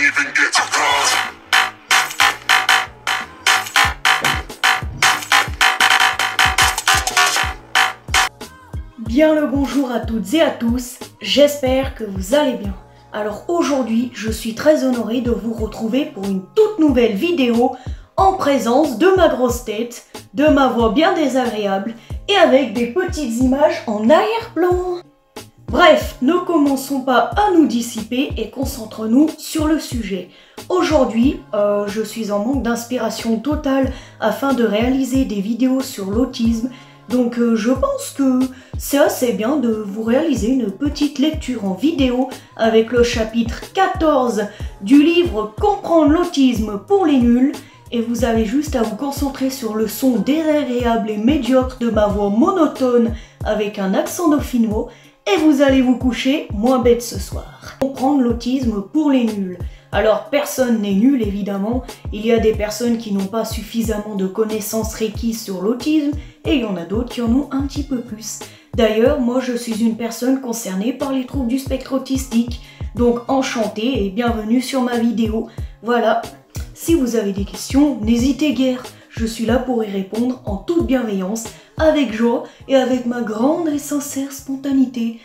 even get to cross. Bien le bonjour à toutes et à tous, j'espère que vous allez bien. Alors aujourd'hui, je suis très honorée de vous retrouver pour une toute nouvelle vidéo en présence de ma grosse tête, de ma voix bien désagréable et avec des petites images en arrière-plan. Bref, ne commençons pas à nous dissiper et concentrons-nous sur le sujet. Aujourd'hui, je suis en manque d'inspiration totale afin de réaliser des vidéos sur l'autisme. Donc je pense que c'est assez bien de vous réaliser une petite lecture en vidéo avec le chapitre 14 du livre « Comprendre l'autisme pour les nuls » et vous avez juste à vous concentrer sur le son désagréable et médiocre de ma voix monotone avec un accent dauphinois et vous allez vous coucher moins bête ce soir. Comprendre l'autisme pour les nuls. Alors personne n'est nul évidemment, il y a des personnes qui n'ont pas suffisamment de connaissances requises sur l'autisme et il y en a d'autres qui en ont un petit peu plus. D'ailleurs, moi je suis une personne concernée par les troubles du spectre autistique, donc enchantée et bienvenue sur ma vidéo. Voilà, si vous avez des questions, n'hésitez guère, je suis là pour y répondre en toute bienveillance, avec joie et avec ma grande et sincère spontanéité.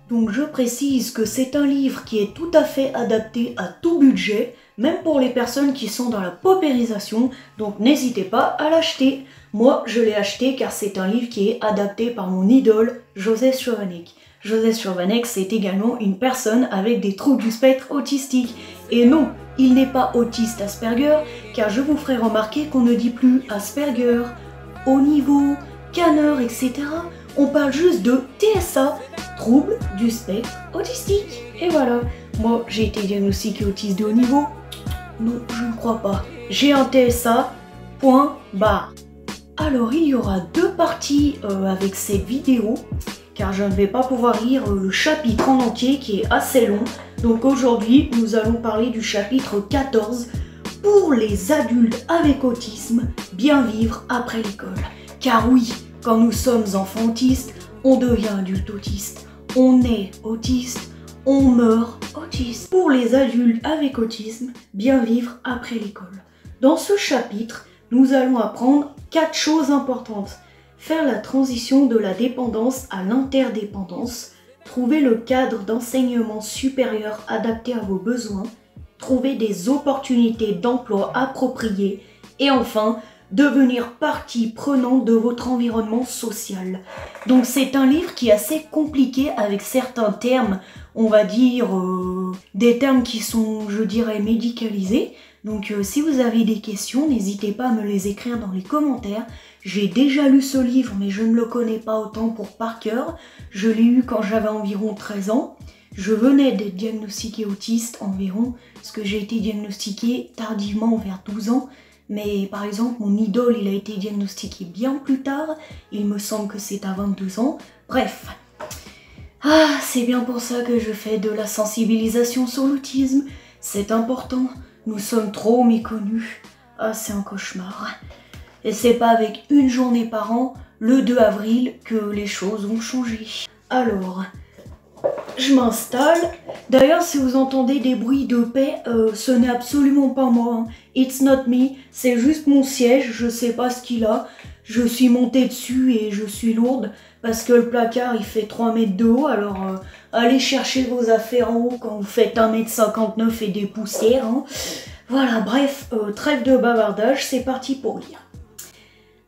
Donc je précise que c'est un livre qui est tout à fait adapté à tout budget, même pour les personnes qui sont dans la paupérisation, donc n'hésitez pas à l'acheter. Moi je l'ai acheté car c'est un livre qui est adapté par mon idole, Joseph Chovanec. Joseph Chovanec c'est également une personne avec des troubles du spectre autistique. Et non, il n'est pas autiste Asperger, car je vous ferai remarquer qu'on ne dit plus Asperger, haut niveau, Kanner, etc. On parle juste de TSA, trouble du spectre autistique. Et voilà, moi j'ai été diagnostiqué autiste de haut niveau. Non, je ne crois pas. J'ai un TSA, point barre. Alors il y aura deux parties avec cette vidéo, car je ne vais pas pouvoir lire le chapitre en entier qui est assez long. Donc aujourd'hui, nous allons parler du chapitre 14, pour les adultes avec autisme, bien vivre après l'école. Car oui, quand nous sommes enfants autistes, on devient adulte autiste. On est autiste, on meurt autiste. Pour les adultes avec autisme, bien vivre après l'école. Dans ce chapitre, nous allons apprendre 4 choses importantes. Faire la transition de la dépendance à l'interdépendance, trouver le cadre d'enseignement supérieur adapté à vos besoins, trouver des opportunités d'emploi appropriées et enfin, devenir partie prenante de votre environnement social. Donc c'est un livre qui est assez compliqué avec certains termes, on va dire des termes qui sont, je dirais, médicalisés. Donc si vous avez des questions, n'hésitez pas à me les écrire dans les commentaires. J'ai déjà lu ce livre, mais je ne le connais pas autant pour par cœur. Je l'ai eu quand j'avais environ 13 ans. Je venais d'être diagnostiquée autiste environ, parce que j'ai été diagnostiquée tardivement vers 12 ans. Mais par exemple, mon idole, il a été diagnostiqué bien plus tard. Il me semble que c'est à 22 ans. Bref. Ah, c'est bien pour ça que je fais de la sensibilisation sur l'autisme. C'est important. Nous sommes trop méconnus. Ah, c'est un cauchemar. Et c'est pas avec une journée par an, le 2 avril, que les choses vont changer. Alors, je m'installe. D'ailleurs, si vous entendez des bruits de paix, ce n'est absolument pas moi. Hein. It's not me. C'est juste mon siège. Je sais pas ce qu'il a. Je suis montée dessus et je suis lourde parce que le placard il fait 3 mètres de haut. Alors, allez chercher vos affaires en haut quand vous faites 1,59 m et des poussières. Hein. Voilà, bref, trêve de bavardage, c'est parti pour lire.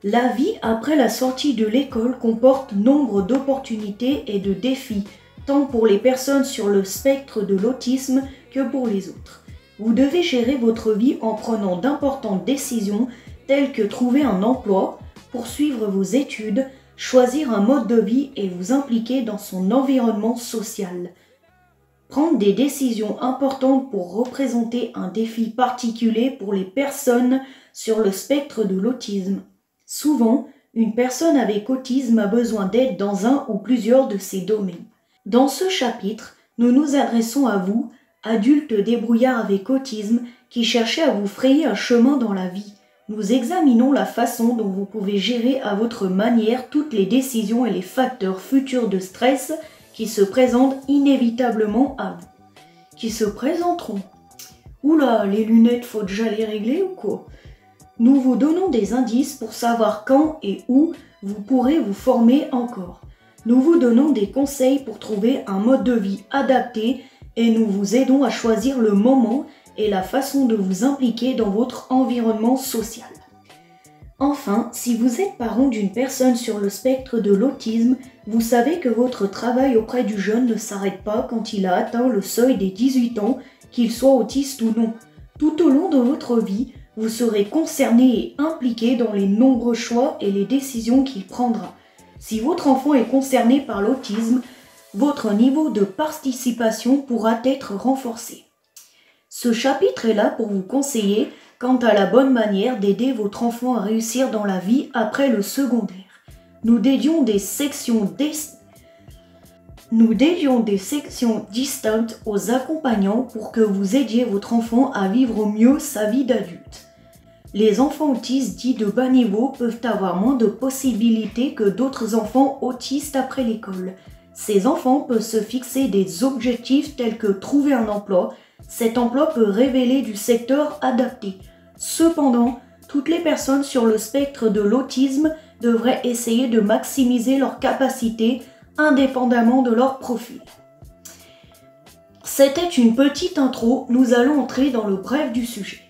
La vie après la sortie de l'école comporte nombre d'opportunités et de défis, tant pour les personnes sur le spectre de l'autisme que pour les autres. Vous devez gérer votre vie en prenant d'importantes décisions telles que trouver un emploi, poursuivre vos études, choisir un mode de vie et vous impliquer dans son environnement social. Prendre des décisions importantes pour représenter un défi particulier pour les personnes sur le spectre de l'autisme. Souvent, une personne avec autisme a besoin d'aide dans un ou plusieurs de ces domaines. Dans ce chapitre, nous nous adressons à vous, adultes débrouillards avec autisme, qui cherchez à vous frayer un chemin dans la vie. Nous examinons la façon dont vous pouvez gérer à votre manière toutes les décisions et les facteurs futurs de stress qui se présentent inévitablement à vous. Qui se présenteront. Oula, les lunettes, faut déjà les régler ou quoi? Nous vous donnons des indices pour savoir quand et où vous pourrez vous former encore. Nous vous donnons des conseils pour trouver un mode de vie adapté et nous vous aidons à choisir le moment et la façon de vous impliquer dans votre environnement social. Enfin, si vous êtes parent d'une personne sur le spectre de l'autisme, vous savez que votre travail auprès du jeune ne s'arrête pas quand il a atteint le seuil des 18 ans, qu'il soit autiste ou non. Tout au long de votre vie, vous serez concerné et impliqué dans les nombreux choix et les décisions qu'il prendra. Si votre enfant est concerné par l'autisme, votre niveau de participation pourra être renforcé. Ce chapitre est là pour vous conseiller quant à la bonne manière d'aider votre enfant à réussir dans la vie après le secondaire. Nous dédions des sections distinctes aux accompagnants pour que vous aidiez votre enfant à vivre au mieux sa vie d'adulte. Les enfants autistes dits de bas niveau peuvent avoir moins de possibilités que d'autres enfants autistes après l'école. Ces enfants peuvent se fixer des objectifs tels que trouver un emploi. Cet emploi peut révéler du secteur adapté. Cependant, toutes les personnes sur le spectre de l'autisme devraient essayer de maximiser leurs capacités indépendamment de leur profil. C'était une petite intro, nous allons entrer dans le bref du sujet.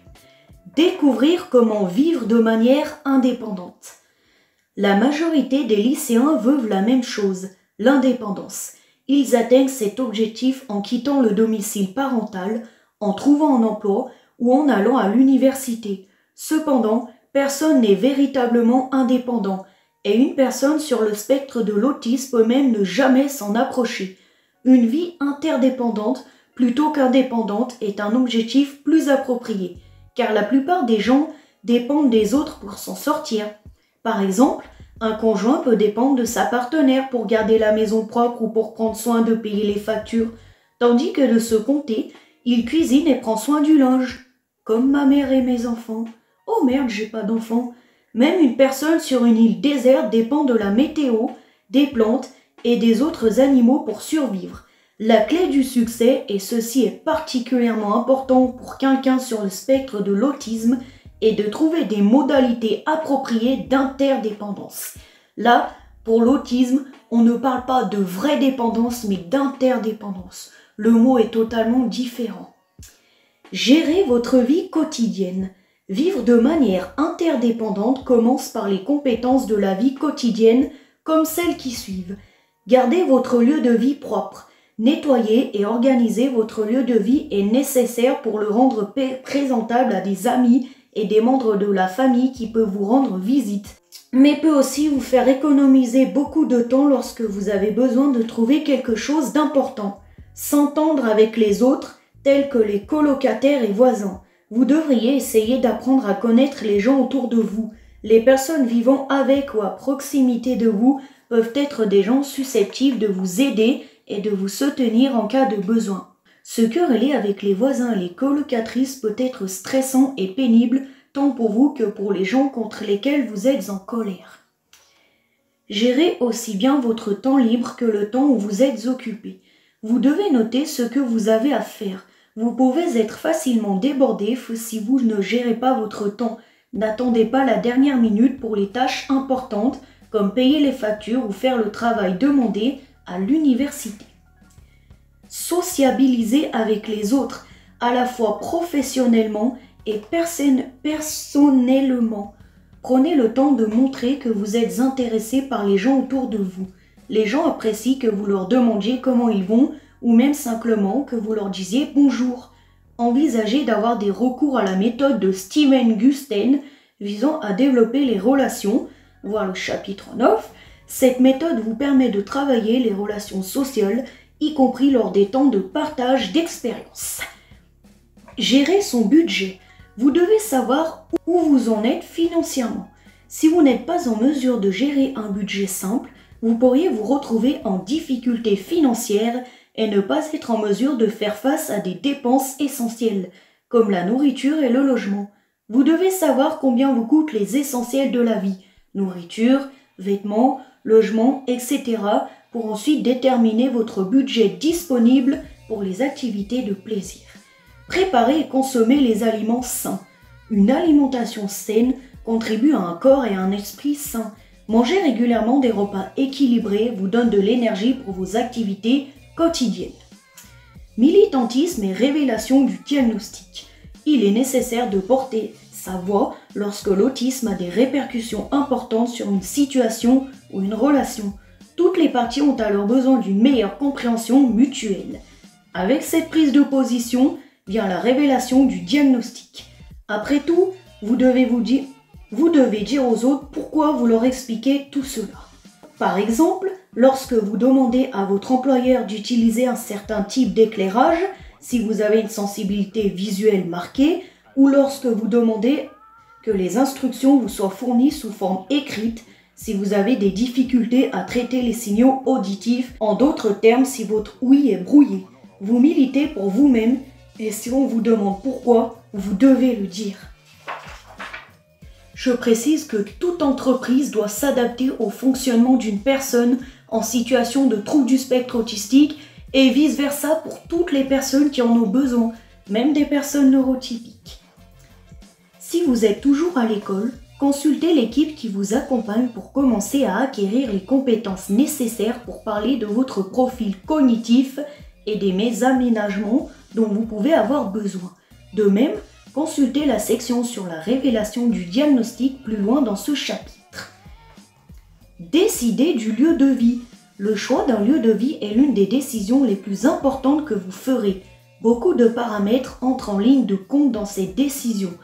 Découvrir comment vivre de manière indépendante. La majorité des lycéens veulent la même chose, l'indépendance. Ils atteignent cet objectif en quittant le domicile parental, en trouvant un emploi ou en allant à l'université. Cependant, personne n'est véritablement indépendant et une personne sur le spectre de l'autisme peut même ne jamais s'en approcher. Une vie interdépendante plutôt qu'indépendante est un objectif plus approprié, car la plupart des gens dépendent des autres pour s'en sortir. Par exemple, un conjoint peut dépendre de sa partenaire pour garder la maison propre ou pour prendre soin de payer les factures, tandis que de ce côté, il cuisine et prend soin du linge. Comme ma mère et mes enfants. Oh merde, j'ai pas d'enfants. Même une personne sur une île déserte dépend de la météo, des plantes et des autres animaux pour survivre. La clé du succès, et ceci est particulièrement important pour quelqu'un sur le spectre de l'autisme, est de trouver des modalités appropriées d'interdépendance. Là, pour l'autisme, on ne parle pas de vraie dépendance mais d'interdépendance. Le mot est totalement différent. Gérer votre vie quotidienne. Vivre de manière interdépendante commence par les compétences de la vie quotidienne comme celles qui suivent. Gardez votre lieu de vie propre. Nettoyer et organiser votre lieu de vie est nécessaire pour le rendre présentable à des amis et des membres de la famille qui peuvent vous rendre visite, mais peut aussi vous faire économiser beaucoup de temps lorsque vous avez besoin de trouver quelque chose d'important. S'entendre avec les autres, tels que les colocataires et voisins. Vous devriez essayer d'apprendre à connaître les gens autour de vous. Les personnes vivant avec ou à proximité de vous peuvent être des gens susceptibles de vous aider et de vous soutenir en cas de besoin. Se quereller avec les voisins et les colocatrices peut être stressant et pénible tant pour vous que pour les gens contre lesquels vous êtes en colère. Gérez aussi bien votre temps libre que le temps où vous êtes occupé. Vous devez noter ce que vous avez à faire. Vous pouvez être facilement débordé si vous ne gérez pas votre temps. N'attendez pas la dernière minute pour les tâches importantes comme payer les factures ou faire le travail demandé à l'université. Sociabiliser avec les autres, à la fois professionnellement et personnellement. Prenez le temps de montrer que vous êtes intéressé par les gens autour de vous. Les gens apprécient que vous leur demandiez comment ils vont ou même simplement que vous leur disiez bonjour. Envisagez d'avoir des recours à la méthode de Steven Gustin visant à développer les relations, voir le chapitre 9. Cette méthode vous permet de travailler les relations sociales, y compris lors des temps de partage d'expériences. Gérer son budget. Vous devez savoir où vous en êtes financièrement. Si vous n'êtes pas en mesure de gérer un budget simple, vous pourriez vous retrouver en difficulté financière et ne pas être en mesure de faire face à des dépenses essentielles, comme la nourriture et le logement. Vous devez savoir combien vous coûtent les essentiels de la vie, nourriture, vêtements, logement, etc., pour ensuite déterminer votre budget disponible pour les activités de plaisir. Préparer et consommer les aliments sains. Une alimentation saine contribue à un corps et à un esprit sains. Manger régulièrement des repas équilibrés vous donne de l'énergie pour vos activités quotidiennes. Militantisme et révélation du diagnostic. Il est nécessaire de porter sa voix lorsque l'autisme a des répercussions importantes sur une situation ou une relation. Toutes les parties ont alors besoin d'une meilleure compréhension mutuelle. Avec cette prise de position vient la révélation du diagnostic. Après tout, vous devez dire aux autres pourquoi vous leur expliquez tout cela. Par exemple, lorsque vous demandez à votre employeur d'utiliser un certain type d'éclairage, si vous avez une sensibilité visuelle marquée, ou lorsque vous demandez que les instructions vous soient fournies sous forme écrite, si vous avez des difficultés à traiter les signaux auditifs, en d'autres termes, si votre ouïe est brouillée. Vous militez pour vous-même, et si on vous demande pourquoi, vous devez le dire. Je précise que toute entreprise doit s'adapter au fonctionnement d'une personne en situation de trouble du spectre autistique et vice-versa pour toutes les personnes qui en ont besoin, même des personnes neurotypiques. Si vous êtes toujours à l'école, consultez l'équipe qui vous accompagne pour commencer à acquérir les compétences nécessaires pour parler de votre profil cognitif et des aménagements dont vous pouvez avoir besoin. De même, consultez la section sur la révélation du diagnostic plus loin dans ce chapitre. Décidez du lieu de vie. Le choix d'un lieu de vie est l'une des décisions les plus importantes que vous ferez. Beaucoup de paramètres entrent en ligne de compte dans ces décisions.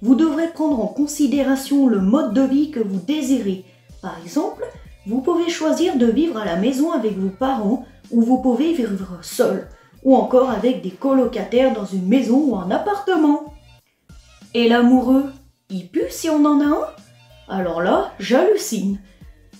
Vous devrez prendre en considération le mode de vie que vous désirez. Par exemple, vous pouvez choisir de vivre à la maison avec vos parents ou vous pouvez vivre seul, ou encore avec des colocataires dans une maison ou un appartement. Et l'amoureux, il pue si on en a un? Alors là, j'hallucine.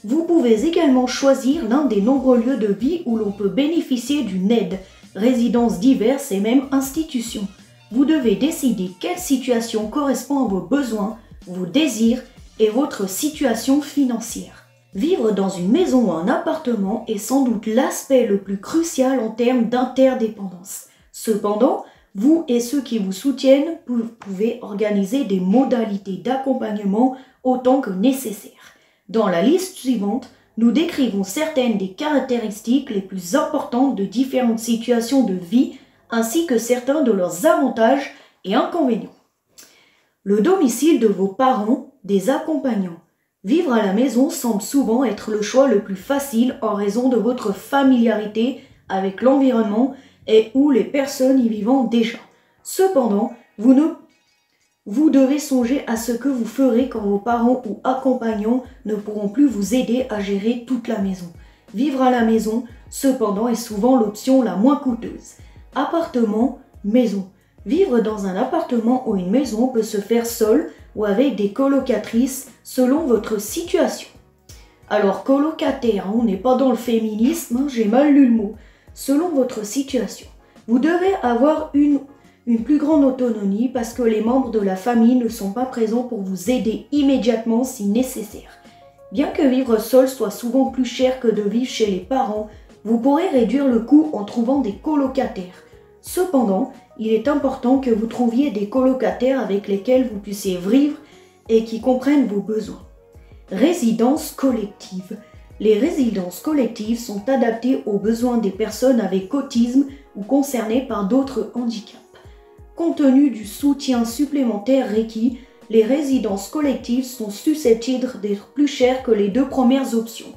Vous pouvez également choisir l'un des nombreux lieux de vie où l'on peut bénéficier d'une aide, résidences diverses et même institutions. Vous devez décider quelle situation correspond à vos besoins, vos désirs et votre situation financière. Vivre dans une maison ou un appartement est sans doute l'aspect le plus crucial en termes d'interdépendance. Cependant, vous et ceux qui vous soutiennent pouvez organiser des modalités d'accompagnement autant que nécessaire. Dans la liste suivante, nous décrivons certaines des caractéristiques les plus importantes de différentes situations de vie ainsi que certains de leurs avantages et inconvénients. Le domicile de vos parents, des accompagnants. Vivre à la maison semble souvent être le choix le plus facile en raison de votre familiarité avec l'environnement et où les personnes y vivant déjà. Cependant, vous devez songer à ce que vous ferez quand vos parents ou accompagnants ne pourront plus vous aider à gérer toute la maison. Vivre à la maison, cependant, est souvent l'option la moins coûteuse. Appartement, maison. Vivre dans un appartement ou une maison peut se faire seul ou avec des colocatrices selon votre situation. Alors colocataire, on n'est pas dans le féminisme, j'ai mal lu le mot. Selon votre situation, vous devez avoir une plus grande autonomie parce que les membres de la famille ne sont pas présents pour vous aider immédiatement si nécessaire. Bien que vivre seul soit souvent plus cher que de vivre chez les parents, vous pourrez réduire le coût en trouvant des colocataires. Cependant, il est important que vous trouviez des colocataires avec lesquels vous puissiez vivre et qui comprennent vos besoins. Résidence collective. Les résidences collectives sont adaptées aux besoins des personnes avec autisme ou concernées par d'autres handicaps. Compte tenu du soutien supplémentaire requis, les résidences collectives sont susceptibles d'être plus chères que les deux premières options.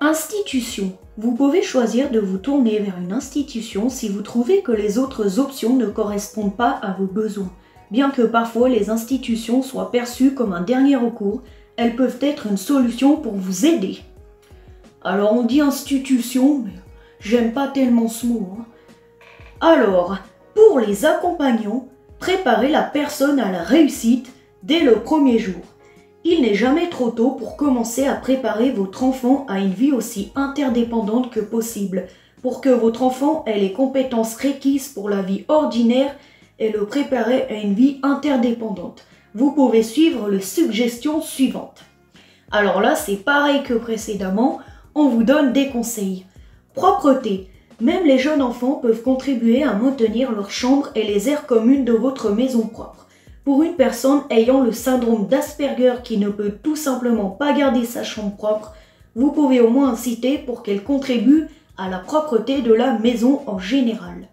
Institution. Vous pouvez choisir de vous tourner vers une institution si vous trouvez que les autres options ne correspondent pas à vos besoins. Bien que parfois les institutions soient perçues comme un dernier recours, elles peuvent être une solution pour vous aider. Alors on dit institution, mais j'aime pas tellement ce mot. Alors, pour les accompagnants, préparez la personne à la réussite dès le premier jour. Il n'est jamais trop tôt pour commencer à préparer votre enfant à une vie aussi interdépendante que possible, pour que votre enfant ait les compétences requises pour la vie ordinaire et le préparer à une vie interdépendante. Vous pouvez suivre les suggestions suivantes. Alors là, c'est pareil que précédemment, on vous donne des conseils. Propreté. Même les jeunes enfants peuvent contribuer à maintenir leur chambre et les aires communes de votre maison propre. Pour une personne ayant le syndrome d'Asperger qui ne peut tout simplement pas garder sa chambre propre, vous pouvez au moins inciter pour qu'elle contribue à la propreté de la maison en général.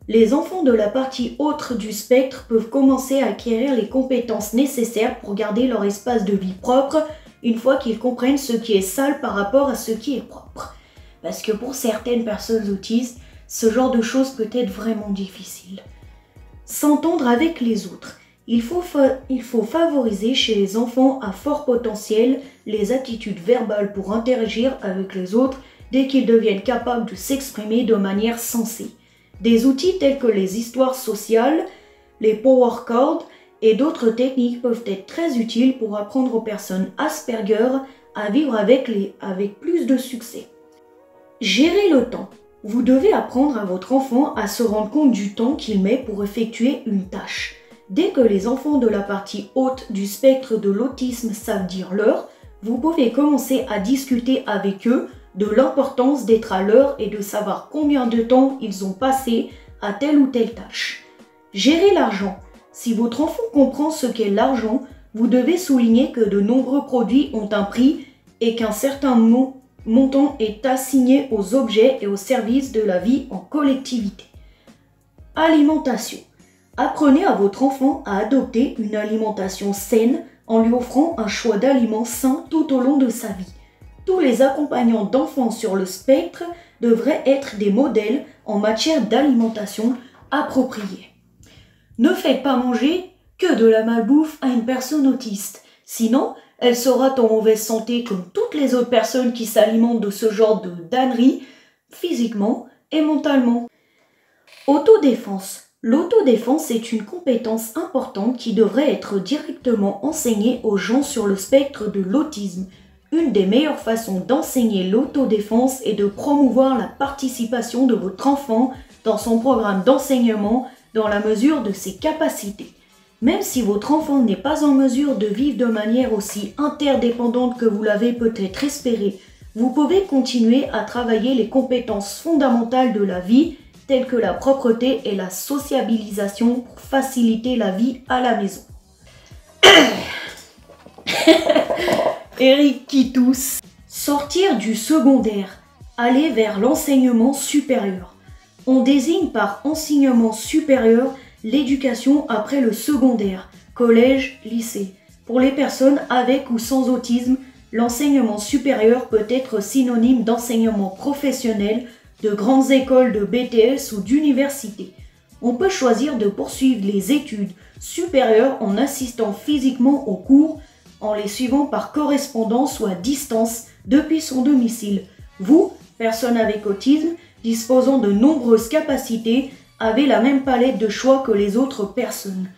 Les enfants de la partie autre du spectre peuvent commencer à acquérir les compétences nécessaires pour garder leur espace de vie propre une fois qu'ils comprennent ce qui est sale par rapport à ce qui est propre. Parce que pour certaines personnes autistes, ce genre de choses peut être vraiment difficile. S'entendre avec les autres. Il faut favoriser chez les enfants à fort potentiel les attitudes verbales pour interagir avec les autres dès qu'ils deviennent capables de s'exprimer de manière sensée. Des outils tels que les histoires sociales, les power cards et d'autres techniques peuvent être très utiles pour apprendre aux personnes Asperger à vivre avec plus de succès. Gérer le temps. Vous devez apprendre à votre enfant à se rendre compte du temps qu'il met pour effectuer une tâche. Dès que les enfants de la partie haute du spectre de l'autisme savent dire l'heure, vous pouvez commencer à discuter avec eux de l'importance d'être à l'heure et de savoir combien de temps ils ont passé à telle ou telle tâche. Gérer l'argent. Si votre enfant comprend ce qu'est l'argent, vous devez souligner que de nombreux produits ont un prix et qu'un certain montant est assigné aux objets et aux services de la vie en collectivité. Alimentation. Apprenez à votre enfant à adopter une alimentation saine en lui offrant un choix d'aliments sains tout au long de sa vie. Tous les accompagnants d'enfants sur le spectre devraient être des modèles en matière d'alimentation appropriée. Ne faites pas manger que de la malbouffe à une personne autiste, sinon elle sera en mauvaise santé comme toutes les autres personnes qui s'alimentent de ce genre de danneries, physiquement et mentalement. Autodéfense. L'autodéfense est une compétence importante qui devrait être directement enseignée aux gens sur le spectre de l'autisme. Une des meilleures façons d'enseigner l'autodéfense est de promouvoir la participation de votre enfant dans son programme d'enseignement dans la mesure de ses capacités. Même si votre enfant n'est pas en mesure de vivre de manière aussi interdépendante que vous l'avez peut-être espéré, vous pouvez continuer à travailler les compétences fondamentales de la vie, telles que la propreté et la sociabilisation pour faciliter la vie à la maison. Eric qui tousse. Sortir du secondaire, aller vers l'enseignement supérieur. On désigne par enseignement supérieur l'éducation après le secondaire, collège, lycée. Pour les personnes avec ou sans autisme, l'enseignement supérieur peut être synonyme d'enseignement professionnel, de grandes écoles de BTS ou d'université. On peut choisir de poursuivre les études supérieures en assistant physiquement aux cours, en les suivant par correspondance ou à distance depuis son domicile. Vous, personne avec autisme, disposant de nombreuses capacités, avez la même palette de choix que les autres personnes.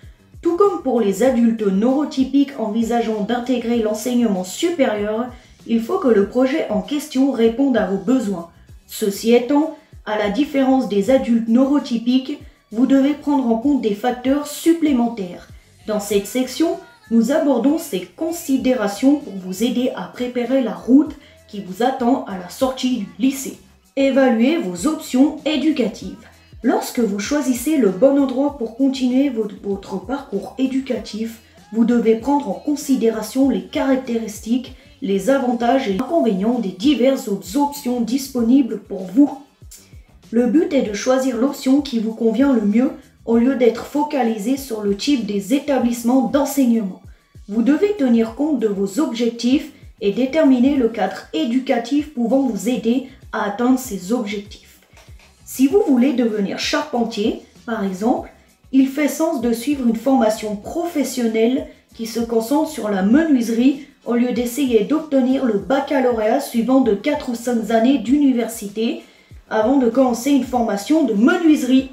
Tout comme pour les adultes neurotypiques envisageant d'intégrer l'enseignement supérieur, il faut que le projet en question réponde à vos besoins. Ceci étant, à la différence des adultes neurotypiques, vous devez prendre en compte des facteurs supplémentaires. Dans cette section, nous abordons ces considérations pour vous aider à préparer la route qui vous attend à la sortie du lycée. Évaluez vos options éducatives. Lorsque vous choisissez le bon endroit pour continuer votre parcours éducatif, vous devez prendre en considération les caractéristiques, les avantages et les inconvénients des diverses autres options disponibles pour vous. Le but est de choisir l'option qui vous convient le mieux au lieu d'être focalisé sur le type des établissements d'enseignement. Vous devez tenir compte de vos objectifs et déterminer le cadre éducatif pouvant vous aider à atteindre ces objectifs. Si vous voulez devenir charpentier, par exemple, il fait sens de suivre une formation professionnelle qui se concentre sur la menuiserie au lieu d'essayer d'obtenir le baccalauréat suivant de 4 ou 5 années d'université avant de commencer une formation de menuiserie.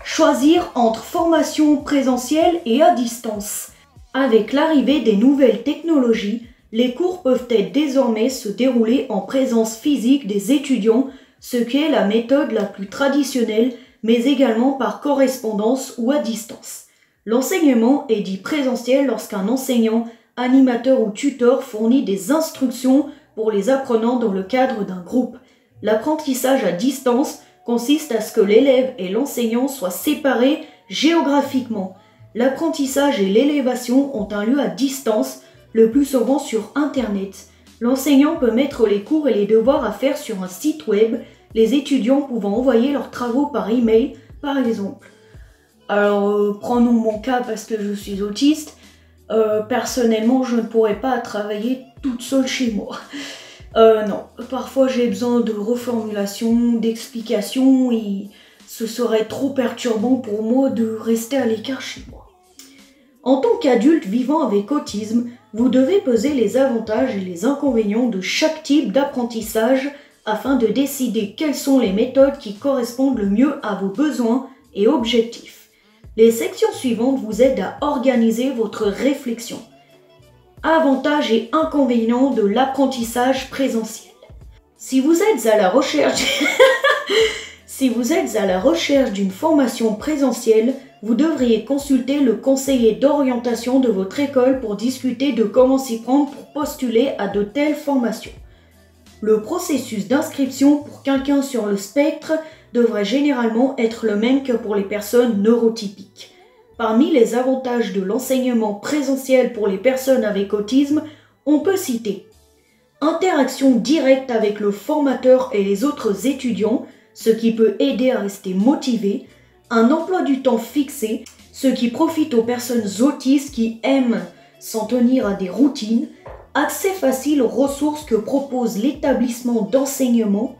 Choisir entre formation présentielle et à distance. Avec l'arrivée des nouvelles technologies, les cours peuvent désormais se dérouler en présence physique des étudiants, ce qui est la méthode la plus traditionnelle, mais également par correspondance ou à distance. L'enseignement est dit présentiel lorsqu'un enseignant, animateur ou tuteur fournit des instructions pour les apprenants dans le cadre d'un groupe. L'apprentissage à distance consiste à ce que l'élève et l'enseignant soient séparés géographiquement. L'apprentissage et l'élévation ont un lieu à distance, le plus souvent sur Internet. L'enseignant peut mettre les cours et les devoirs à faire sur un site web, les étudiants pouvant envoyer leurs travaux par email, par exemple. Alors, prenons mon cas parce que je suis autiste. Personnellement, je ne pourrais pas travailler toute seule chez moi. Non, parfois j'ai besoin de reformulation, d'explications et ce serait trop perturbant pour moi de rester à l'écart chez moi. En tant qu'adulte vivant avec autisme, vous devez peser les avantages et les inconvénients de chaque type d'apprentissage afin de décider quelles sont les méthodes qui correspondent le mieux à vos besoins et objectifs. Les sections suivantes vous aident à organiser votre réflexion. Avantages et inconvénients de l'apprentissage présentiel. Si vous êtes à la recherche d'une formation présentielle, vous devriez consulter le conseiller d'orientation de votre école pour discuter de comment s'y prendre pour postuler à de telles formations. Le processus d'inscription pour quelqu'un sur le spectre devrait généralement être le même que pour les personnes neurotypiques. Parmi les avantages de l'enseignement présentiel pour les personnes avec autisme, on peut citer interaction directe avec le formateur et les autres étudiants, ce qui peut aider à rester motivé, un emploi du temps fixé, ce qui profite aux personnes autistes qui aiment s'en tenir à des routines, accès facile aux ressources que propose l'établissement d'enseignement,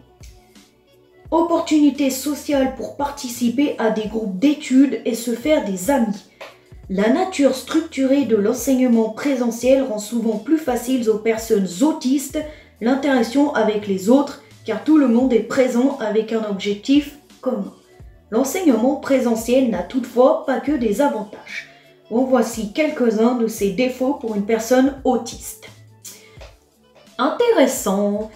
opportunités sociales pour participer à des groupes d'études et se faire des amis. La nature structurée de l'enseignement présentiel rend souvent plus facile aux personnes autistes l'interaction avec les autres car tout le monde est présent avec un objectif commun. L'enseignement présentiel n'a toutefois pas que des avantages. En voici quelques-uns de ses défauts pour une personne autiste. Intéressant.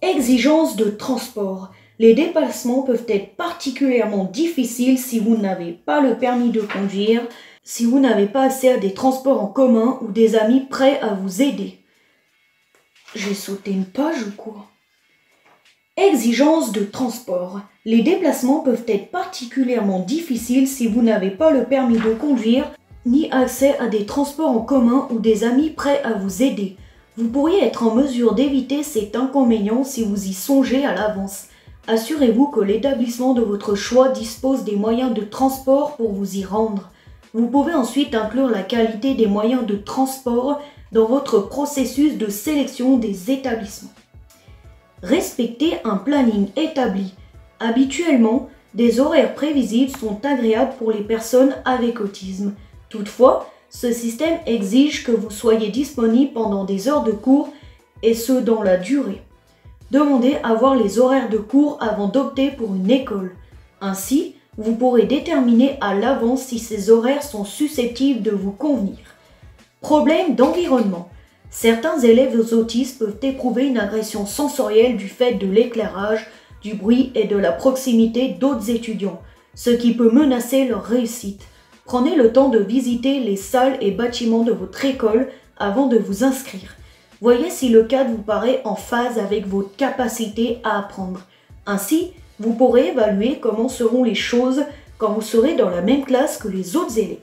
Exigence de transport. Les déplacements peuvent être particulièrement difficiles si vous n'avez pas le permis de conduire, si vous n'avez pas accès à des transports en commun ou des amis prêts à vous aider. J'ai sauté une page ou quoi? Exigence de transport. Les déplacements peuvent être particulièrement difficiles si vous n'avez pas le permis de conduire, ni accès à des transports en commun ou des amis prêts à vous aider. Vous pourriez être en mesure d'éviter cet inconvénient si vous y songez à l'avance. Assurez-vous que l'établissement de votre choix dispose des moyens de transport pour vous y rendre. Vous pouvez ensuite inclure la qualité des moyens de transport dans votre processus de sélection des établissements. Respectez un planning établi. Habituellement, des horaires prévisibles sont agréables pour les personnes avec autisme. Toutefois, ce système exige que vous soyez disponible pendant des heures de cours et ce dans la durée. Demandez à voir les horaires de cours avant d'opter pour une école. Ainsi, vous pourrez déterminer à l'avance si ces horaires sont susceptibles de vous convenir. Problème d'environnement. Certains élèves autistes peuvent éprouver une agression sensorielle du fait de l'éclairage, du bruit et de la proximité d'autres étudiants, ce qui peut menacer leur réussite. Prenez le temps de visiter les salles et bâtiments de votre école avant de vous inscrire. Voyez si le cadre vous paraît en phase avec votre capacité à apprendre. Ainsi, vous pourrez évaluer comment seront les choses quand vous serez dans la même classe que les autres élèves.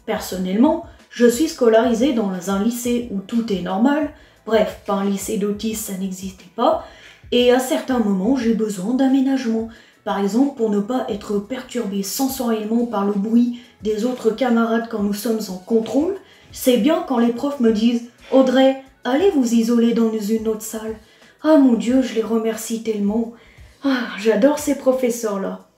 Personnellement, je suis scolarisée dans un lycée où tout est normal. Bref, pas un lycée d'autistes, ça n'existait pas. Et à certains moments, j'ai besoin d'aménagement. Par exemple, pour ne pas être perturbé sensoriellement par le bruit des autres camarades quand nous sommes en contrôle, c'est bien quand les profs me disent « Audrey, allez vous isoler dans une autre salle. » Ah mon Dieu, je les remercie tellement. Ah, j'adore ces professeurs-là.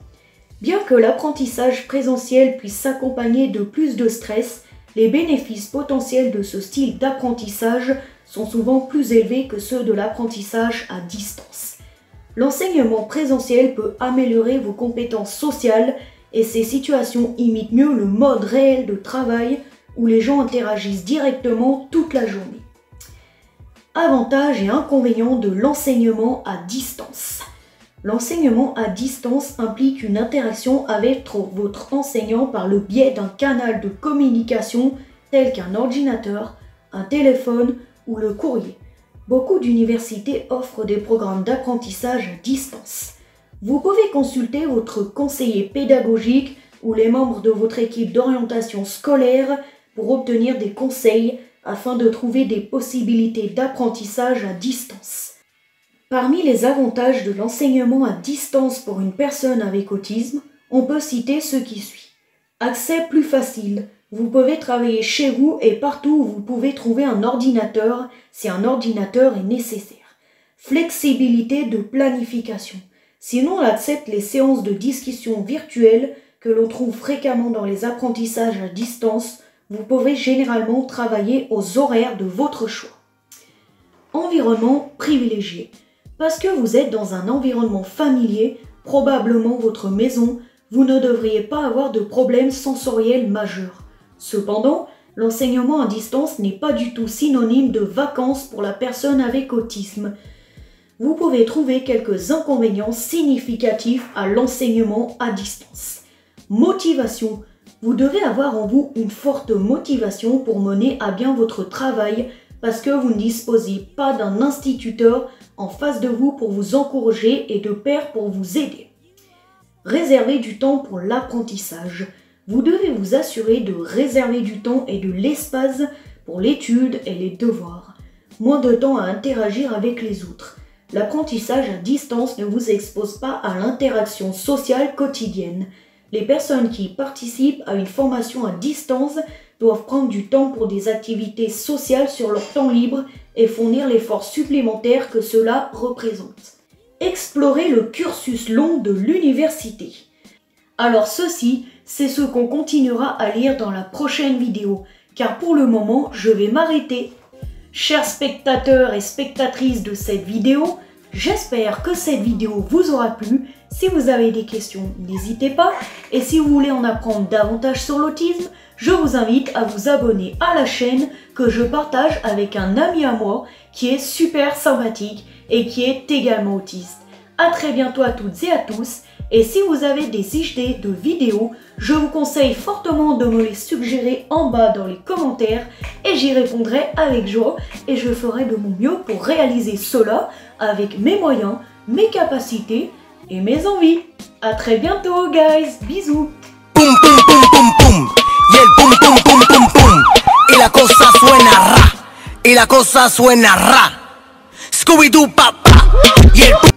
Bien que l'apprentissage présentiel puisse s'accompagner de plus de stress, les bénéfices potentiels de ce style d'apprentissage sont souvent plus élevés que ceux de l'apprentissage à distance. L'enseignement présentiel peut améliorer vos compétences sociales et ces situations imitent mieux le mode réel de travail où les gens interagissent directement toute la journée. Avantages et inconvénients de l'enseignement à distance. L'enseignement à distance implique une interaction avec votre enseignant par le biais d'un canal de communication tel qu'un ordinateur, un téléphone ou le courrier. Beaucoup d'universités offrent des programmes d'apprentissage à distance. Vous pouvez consulter votre conseiller pédagogique ou les membres de votre équipe d'orientation scolaire pour obtenir des conseils afin de trouver des possibilités d'apprentissage à distance. Parmi les avantages de l'enseignement à distance pour une personne avec autisme, on peut citer ceux qui suivent. Accès plus facile. Vous pouvez travailler chez vous et partout où vous pouvez trouver un ordinateur si un ordinateur est nécessaire. Flexibilité de planification. Sinon, on accepte les séances de discussion virtuelles que l'on trouve fréquemment dans les apprentissages à distance. Vous pouvez généralement travailler aux horaires de votre choix. Environnement privilégié. Parce que vous êtes dans un environnement familier, probablement votre maison, vous ne devriez pas avoir de problèmes sensoriels majeurs. Cependant, l'enseignement à distance n'est pas du tout synonyme de vacances pour la personne avec autisme. Vous pouvez trouver quelques inconvénients significatifs à l'enseignement à distance. Motivation. Vous devez avoir en vous une forte motivation pour mener à bien votre travail parce que vous ne disposez pas d'un instituteur en face de vous pour vous encourager et de pairs pour vous aider. Réservez du temps pour l'apprentissage. Vous devez vous assurer de réserver du temps et de l'espace pour l'étude et les devoirs. Moins de temps à interagir avec les autres. L'apprentissage à distance ne vous expose pas à l'interaction sociale quotidienne. Les personnes qui participent à une formation à distance doivent prendre du temps pour des activités sociales sur leur temps libre et fournir l'effort supplémentaire que cela représente. Explorer le cursus long de l'université. Alors ceci, c'est ce qu'on continuera à lire dans la prochaine vidéo, car pour le moment, je vais m'arrêter. Chers spectateurs et spectatrices de cette vidéo, j'espère que cette vidéo vous aura plu. Si vous avez des questions, n'hésitez pas. Et si vous voulez en apprendre davantage sur l'autisme, je vous invite à vous abonner à la chaîne que je partage avec un ami à moi qui est super sympathique et qui est également autiste. A très bientôt à toutes et à tous. Et si vous avez des idées de vidéos, je vous conseille fortement de me les suggérer en bas dans les commentaires et j'y répondrai avec joie et je ferai de mon mieux pour réaliser cela avec mes moyens, mes capacités et mes envies. A très bientôt, guys. Bisous. Pum pum pum pum pum. Y el pum pum pum pum pum. Y la cosa suena ra. Y la cosa suena ra. Scooby Doo papá. Y el